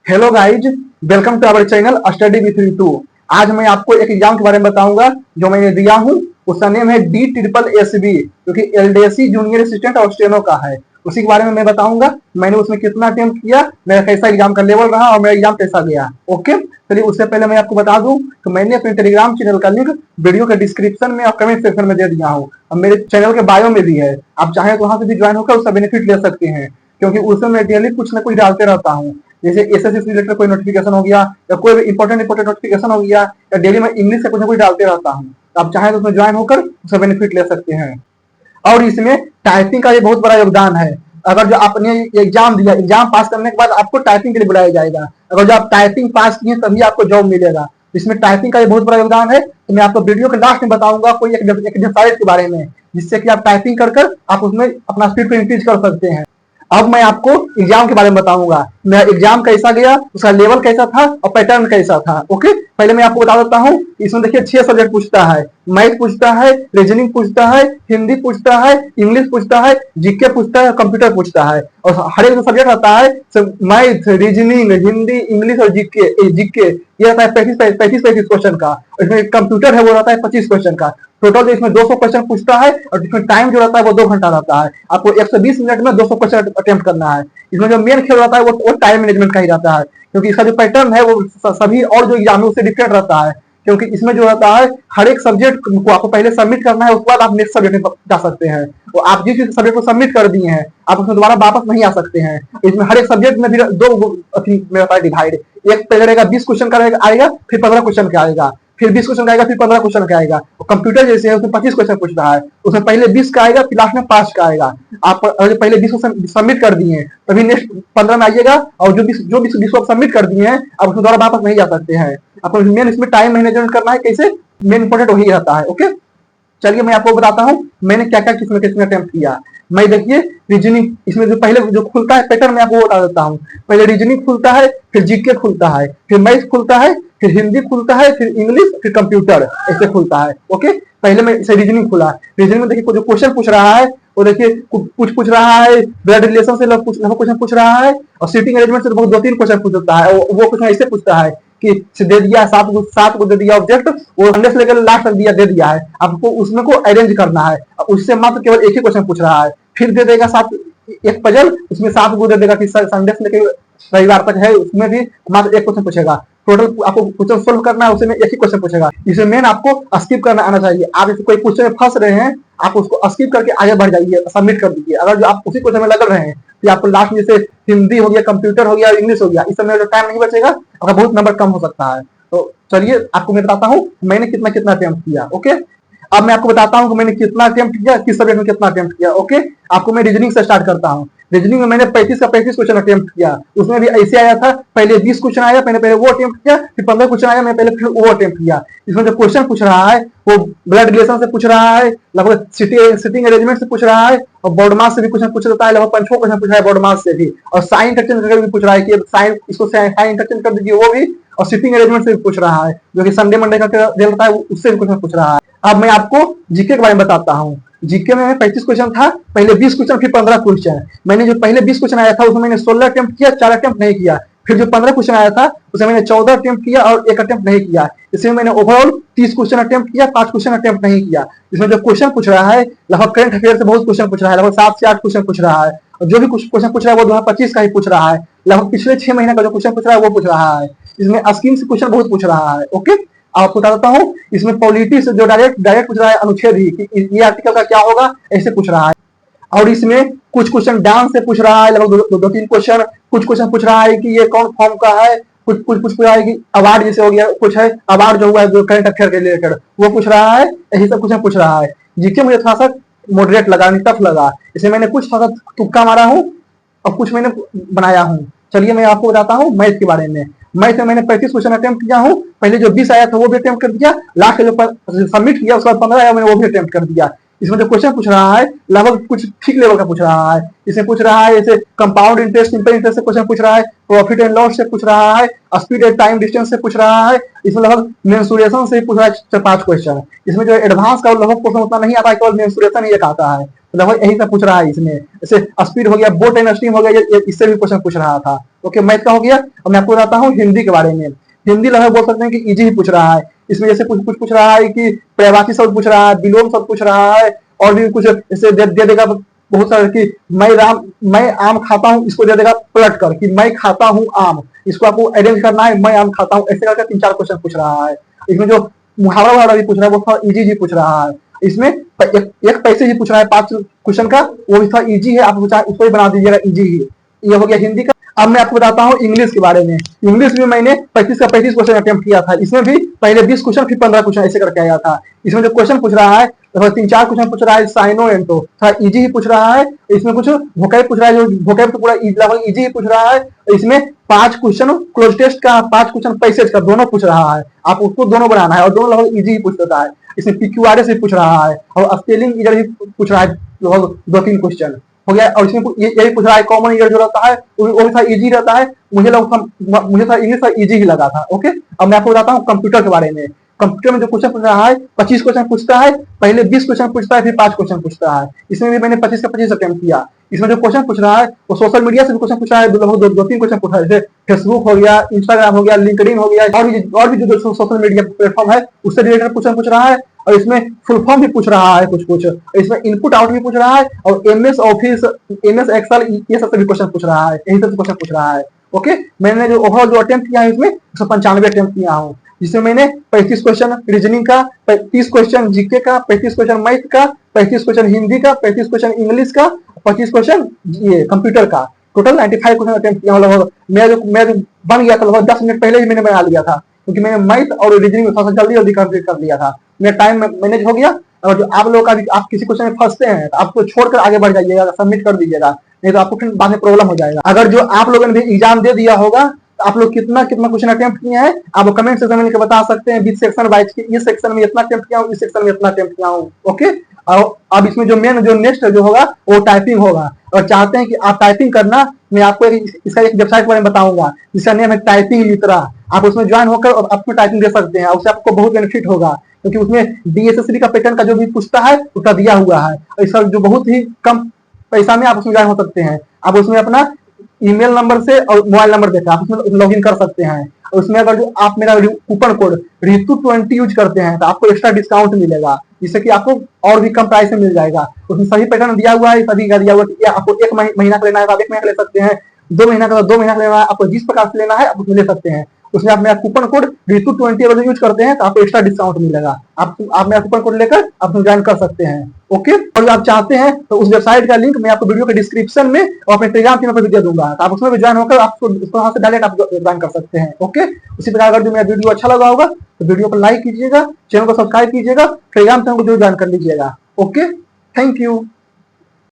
Hello guys, welcome to our channel study with Ritu. आज मैं आपको एक एग्जाम के बारे में बताऊंगा जो मैंने दिया हूँ। उसका नेम है DSSB, जो कि LDC जूनियर असिस्टेंट और स्टेनो का है। उसी के बारे में मैं बताऊंगा मैंने उसमें कितना अटेम्प्ट किया, मेरा कैसा एग्जाम का लेवल रहा और मेरा एग्जाम कैसा गया। ओके, चलिए उससे पहले मैं आपको बता दूं कि मैंने अपने टेलीग्राम चैनल का लिंक वीडियो के डिस्क्रिप्शन में और कमेंट सेक्शन में दे दिया हूँ और मेरे चैनल के बायो में भी है। आप चाहें तो वहां से भी ज्वाइन होकर उसका बेनिफिट ले सकते हैं, क्योंकि उसमें मैं डेली कुछ ना कुछ डालते रहता हूँ। जैसे एसएससी से रिलेटेड कोई नोटिफिकेशन हो गया या कोई भी इंपॉर्टेंट नोटिफिकेशन हो गया, या डेली में इंग्लिश से कुछ ना कुछ डालते रहता हूँ। तो आप चाहें तो उसमें ज्वाइन होकर उसका बेनिफिट ले सकते हैं। और इसमें टाइपिंग का ये बहुत बड़ा योगदान है। अगर जो आपने एग्जाम दिया, एग्जाम पास करने के बाद आपको टाइपिंग के लिए बुलाया जाएगा। अगर जो आप टाइपिंग पास किए तभी आपको जॉब मिलेगा। इसमें टाइपिंग का ये बहुत बड़ा योगदान है। तो मैं आपको वीडियो के लास्ट में बताऊंगा कोई एक वेबसाइट के बारे में, जिससे कि आप टाइपिंग कर आप उसमें अपना स्पीड को इंक्रीज कर सकते हैं। अब मैं आपको एग्जाम के बारे में बताऊंगा, मेरा एग्जाम कैसा गया, उसका लेवल कैसा था और पैटर्न कैसा था। ओके, पहले मैं आपको बता देता हूँ। इसमें देखिए 6 सब्जेक्ट पूछता है। मैथ पूछता है, रीजनिंग पूछता है, हिंदी पूछता है, इंग्लिश पूछता है, जीके पूछता है, कंप्यूटर पूछता है। और हर एक जो सब्जेक्ट रहता है, मैथ, रीजनिंग, हिंदी, इंग्लिश और जीके ये रहता है 35 क्वेश्चन का। इसमें कंप्यूटर है वो रहता है 25 क्वेश्चन का। टोटल इसमें 200 क्वेश्चन पूछता है और इसमें टाइम जो रहता है वो 2 घंटा रहता है। आपको 120 मिनट में 200 क्वेश्चन अटेम्प्ट करना है। इसमें जो मेन खेल रहता है वो टाइम मैनेजमेंट का ही रहता है, क्योंकि इसका जो पैटर्न है वो सभी और जो एग्जाम से डिफरेंट रहता है। क्योंकि इसमें जो रहता है हर एक सब्जेक्ट को आपको पहले सबमिट करना है, उसके बाद आप नेक्स्ट सब्जेक्ट में जा सकते हैं। तो आप जिस सब्जेक्ट को सबमिट कर दिए हैं आप उसमें दोबारा वापस नहीं आ सकते हैं। इसमें हर एक सब्जेक्ट में भी दो रहता है डिवाइड। एक पहले रहेगा 20 क्वेश्चन का आएगा, फिर 15 क्वेश्चन का आएगा, फिर 20 क्वेश्चन का आएगा, फिर 15 क्वेश्चन का आएगा। कंप्यूटर जैसे है उसमें 25 क्वेश्चन पूछ रहा है, उसमें पहले 20 का आएगा, फिर लास्ट में 5 का आएगा। आप पहले 20 को सबमिट कर दिए तभी नेक्स्ट 15 में आइएगा, और जो 20 को सबमिट कर दिए हैं आप उसमें दोबारा वापस नहीं जा सकते हैं। आपको मेन इसमें टाइम मैनेजमेंट करना है, कैसे मेन इंपॉर्टेंट वही रहता है। ओके, चलिए मैं आपको बताता हूँ मैंने क्या क्या किसमें अटेम्प्ट किया। मैं देखिए रीजनिंग, इसमें जो पहले जो खुलता है पैटर्न मैं आपको बता देता हूँ। पहले रीजनिंग खुलता है, फिर जीके खुलता है, फिर मैथ खुलता है, फिर हिंदी खुलता है, फिर इंग्लिश, फिर कंप्यूटर, ऐसे खुलता है। ओके, पहले में इसे रीजनिंग खुला। रीजनिंग में देखिए जो क्वेश्चन पूछ रहा है वो देखिए कुछ पूछ रहा है ब्लड रिलेशन से क्वेश्चन पूछ रहा है, और सीटिंग अरेंजमेंट से बहुत 2-3 क्वेश्चन पूछता है। वो क्वेश्चन ऐसे पूछता है कि दे दिया 7 को दे दिया ऑब्जेक्ट, वो अंडर से लेकर लास्ट तक दे दिया है, आपको उसमें को अरेंज करना है। उससे मात्र केवल एक ही क्वेश्चन पूछ रहा है। फिर दे देगा 7 एक पजल, उसमें 7 को दे देगा कि संडे से लेकर रविवार तक है, उसमें भी मात्र एक क्वेश्चन पूछेगा। टोटल आपको क्वेश्चन सोल्व करना है, उसमें एक ही क्वेश्चन पूछेगा। इसमें मेन आपको स्किप करना आना चाहिए। आप जैसे कोई क्वेश्चन में फंस रहे हैं, आप उसको स्किप करके आगे बढ़ जाइए, सबमिट कर दीजिए। अगर जो आप उसी क्वेश्चन में लग रहे हैं तो आपको लास्ट में जैसे हिंदी हो गया, कंप्यूटर हो गया, इंग्लिश हो गया, इस समय टाइम नहीं बचेगा, आपका बहुत नंबर कम हो सकता है। तो चलिए आपको मैं बताता हूँ मैंने कितना अटेम्प्ट किया। ओके, अब मैं आपको बताता हूँ कि मैंने कितना अटेम्प्ट किया, किस सब्जेक्ट में कितना अटेम्प्ट किया। ओके, आपको मैं रीजनिंग से स्टार्ट करता हूँ। रीजनिंग में मैंने 35 का 35 क्वेश्चन अटेम्प्ट किया। उसमें भी ऐसे आया था, पहले 20 क्वेश्चन आया, पहले वो अटेम्प्ट किया, फिर 15 क्वेश्चन आया, मैं पहले फिर वो अटेम्प्ट किया। इसमें जो क्वेश्चन पूछ रहा है वो ब्लड रिलेशन से पूछ रहा है, लगभग सिटिंग अरेंजमेंट से पूछ रहा है, और बॉड मास से भी क्वेश्चन पूछ रहा है, लगभग 5 क्वेश्चन पूछ रहा है बॉड मास से भी, और साइन इंटरचेंज करके भी पूछ रहा है कि साइन इसको साइन इंटरचेंज कर दीजिए, वो भी, और सिटिंग अरेंजमेंट से भी पूछ रहा है, जो कि संडे मंडे का रहता है उससे भी क्वेश्चन पूछ रहा है। अब मैं आपको जीके के बारे में बताता हूँ। जीके में 35 क्वेश्चन था, पहले 20 क्वेश्चन, फिर 15 क्वेश्चन। मैंने जो पहले 20 क्वेश्चन आया था उसमें मैंने 16 अटेम्प्ट किया, 4 अटेम्प्ट नहीं किया। फिर जो 15 क्वेश्चन आया था उसमें मैंने 14 अटेम्प्ट किया और 1 अटेम्प्ट नहीं किया। इसमें मैंने ओवरऑल 30 क्वेश्चन अटेम्प्ट किया, 5 क्वेश्चन अटेम्प्ट नहीं किया। इसमें जो क्वेश्चन पूछ रहा है लगभग करंट अफेयर से बहुत क्वेश्चन पूछ रहा है, लगभग 7 से 8 क्वेश्चन पूछ रहा है, और जो भी क्वेश्चन पूछ रहा है वो 2025 का ही पूछ रहा है। लगभग पिछले 6 महीने का जो क्वेश्चन पूछ रहा है वो पूछ रहा है। इसमें स्कीम से क्वेश्चन बहुत पूछ रहा है। ओके, आपको बता देता हूँ इसमें पॉलिटी से जो डायरेक्ट पूछ रहा है, अनुच्छेद ही कि ये आर्टिकल का क्या होगा, ऐसे पूछ रहा है। और इसमें कुछ क्वेश्चन डांस से पूछ रहा है, लगभग 2-3 क्वेश्चन। कुछ क्वेश्चन पूछ रहा है कि ये कौन फॉर्म का है, कुछ पूछ रहा है कि अवार्ड जैसे हो गया, कुछ है अवार्ड जो हुआ है जो करंट अफेयर के रिलेटेड वो पूछ रहा है। यही सब क्वेश्चन पूछ रहा है। जीके मुझे थोड़ा सा मॉडरेट लगा, टफ लगा, इसलिए मैंने कुछ थोड़ा सा तुक्का मारा हूँ और कुछ मैंने बनाया हूँ। चलिए मैं आपको बताता हूँ मैथ के बारे में। मैथ में मैंने 35 क्वेश्चन अटेम्प्ट किया हूँ। पहले जो 20 आया था वो भी अटेम्प्ट कर दिया, लास्ट जो सबमिट किया उसके बाद 15 आया मैंने वो भी अटेम्प्ट कर दिया। इसमें जो क्वेश्चन पूछ रहा है लगभग कुछ ठीक लेवल का पूछ रहा है। इसमें पूछ रहा है जैसे कंपाउंड इंटरेस्ट, सिंपल इंटरेस्ट से क्वेश्चन पूछ रहा है, प्रॉफिट एंड लॉस से पूछ रहा है, स्पीड एंड टाइम डिस्टेंस से पूछ रहा है। इसमें लगभग मेंसुरेशन से पूछ रहा है 4-5 क्वेश्चन। इसमें जो एडवांस का लगभग क्वेश्चन उतना नहीं आता है, केवल मेंसुरेशन ही एक आता है। लगभग यही सब पूछ रहा है इसमें। जैसे स्पीड हो गया, बोट एंड स्टीम हो गया, ये इससे भी क्वेश्चन पूछ रहा था। ओके, मैथ का हो गया। अब मैं आपको बताता हूँ हिंदी के बारे में। हिंदी लगभग बोल सकते हैं कि इजी ही पूछ रहा है। इसमें जैसे कुछ कुछ पूछ रहा है कि प्रवासी शब्द पूछ रहा है, विलोम शब्द पूछ रहा है, और भी कुछ जैसे दे देगा बहुत सारे कि मैं आम खाता हूँ, इसको दे देगा पलट कर कि मैं खाता हूँ आम, इसको आपको अरेंज करना है, मैं आम खाता हूँ, ऐसे करके 3-4 क्वेश्चन पूछ रहा है। इसमें जो मुहावरा वहावरा भी पूछ रहा है वो थोड़ा इजी पूछ रहा है। इसमें एक पैसे ही पूछ रहा है 5 क्वेश्चन का, वो भी थोड़ा इजी है, आप उसको ही बना दीजिएगा इजी ही। ये हो गया हिंदी का। अब मैं आपको बताता हूँ इंग्लिश के बारे में। इंग्लिश में मैंने 35 का 35 क्वेश्चन अटेम्प्ट किया था। इसमें भी पहले 20 क्वेश्चन फिर 15 क्वेश्चन ऐसे करके आया था। इसमें जो क्वेश्चन पूछ रहा है लगभग 3-4 क्वेश्चन पूछ रहा है साइनो एंटो, थोड़ा इजी ही पूछ रहा है। इसमें कुछ वोकैब पूछ रहा है, जो वोकैब तो पूरा लगभग इजी ही पूछ रहा है। इसमें 5 क्वेश्चन क्लोज टेस्ट का, 5 क्वेश्चन पैसेज का, दोनों पूछ रहा है। आप उसको दोनों बनाना है और दोनों लगभग इजी ही पूछ देता है। इसमें PQRS भी पूछ रहा है और स्पेलिंग इधर भी पूछ रहा है, लगभग 2-3 क्वेश्चन हो गया। और इसमें यही पूछ रहा है कॉमन ईयर जो रहता है वो भी थोड़ा इजी रहता है। मुझे था इंग्लिश था इजी ही लगा था। ओके, अब मैं आपको बताता हूँ कंप्यूटर के बारे में। कंप्यूटर में जो क्वेश्चन पूछ रहा है 25 क्वेश्चन पूछता है, पहले 20 क्वेश्चन पूछता है, फिर 5 क्वेश्चन पूछता है। इसमें भी मैंने 25 का 25 अटेम्प्ट किया। इसमें जो क्वेश्चन पूछ रहा है वो सोशल मीडिया से भी क्वेश्चन पूछ रहा है, लगभग 2-3 क्वेश्चन पूछा है, जैसे फेसबुक हो गया, इंस्टाग्राम हो गया, लिंक्डइन हो गया, और भी जो सोशल मीडिया प्लेटफॉर्म है उससे रिलेटेड क्वेश्चन पूछ रहा है। और इसमें फुल फॉर्म भी पूछ रहा है कुछ इसमें इनपुट आउट भी पूछ रहा है, और MS ऑफिस, MS एक्सेल, ये सबसे भी क्वेश्चन पूछ रहा है, यही सबसे क्वेश्चन पूछ रहा है। ओके, मैंने जो ओवरऑल जो अटेम्प्ट किया है इसमें 195 अटेम्प्ट किया हूँ, जिसमें मैंने 35 क्वेश्चन रीजनिंग का, 30 क्वेश्चन जीके का, 35 क्वेश्चन मैथ का, 35 क्वेश्चन हिंदी का, 35 क्वेश्चन इंग्लिश का, 25 क्वेश्चन ये कंप्यूटर का, टोटल 95 क्वेश्चन अटेम्प्ट किया हूँ। लगभग मैं जो बन गया था लगभग 10 मिनट पहले ही मैंने बना लिया था, क्योंकि मैंने मैथ और रीजनिंग में थोड़ा सा जल्दी कंप्लीट कर लिया था। मेरा टाइम मैनेज हो गया। और जो आप लोगों का भी, आप किसी क्वेश्चन में फंसते हैं तो आपको छोड़कर आगे बढ़ जाइएगा, सबमिट कर दीजिएगा, नहीं तो आपको फिर बाद में प्रॉब्लम हो जाएगा। अगर जो आप लोगों ने भी एग्जाम दे दिया होगा तो आप लोग कितना कितना क्वेश्चन अटेम्प्ट किए हैं आप कमेंट सेक्शन में लिखकर बता सकते हैं। बीच सेक्शन वाइज की, इस सेक्शन में इतना अटेम्प्ट किया हूँ, इस सेक्शन में इतना अटेम्प्ट किया हूँ। ओके, अब इसमें जो मेन जो नेक्स्ट जो होगा वो टाइपिंग होगा। और चाहते हैं कि आप टाइपिंग करना, मैं आपको इसका एक वेबसाइट के बारे में बताऊंगा जिसका नेम है टाइपिंग मित्रा। आप उसमें ज्वाइन होकर और अपनी टाइपिंग दे सकते हैं, उससे आपको बहुत बेनिफिट होगा, क्योंकि उसमें DSSB का पैटर्न का जो भी पूछता है उसका दिया हुआ है। इसका जो बहुत ही कम पैसा में आप उसमें ज्वाइन हो सकते हैं। आप उसमें अपना ईमेल नंबर से और मोबाइल नंबर देकर आप उसमें लॉगिन कर सकते हैं। और उसमें अगर जो आप मेरा कूपन कोड ऋतु20 यूज करते हैं तो आपको एक्स्ट्रा डिस्काउंट मिलेगा, जिससे कि आपको और भी कम प्राइस में मिल जाएगा। उसमें सभी पैटर्न दिया हुआ है, सभी का दिया हुआ है। आपको 1 महीना का लेना है तो आप 1 महीना का ले सकते हैं, 2 महीना का 2 महीना का लेना है, आपको जिस प्रकार से लेना है आप उसमें ले सकते हैं। उसमें आप मेरा कूपन कोड ऋतु20 अगर यूज करते हैं तो आपको एक्स्ट्रा डिस्काउंट मिलेगा। आप मेरा कूपन कोड लेकर आप ज्वाइन कर सकते हैं। ओके, और आप चाहते हैं तो उस वेबसाइट का लिंक मैं आपको वीडियो के डिस्क्रिप्शन में और अपने टेलीग्राम चैनल पर भी दे दूंगा, तो आप उसमें भी ज्वाइन होकर आप वहां से डायरेक्ट आप ज्वाइन कर सकते हैं। ओके, उसी प्रकार अगर जो मेरा वीडियो अच्छा लगा होगा तो वीडियो को लाइक कीजिएगा, चैनल को सब्सक्राइब कीजिएगा, टेलीग्राम चैनल को जरूर ज्वाइन कर लीजिएगा। Okay, thank you.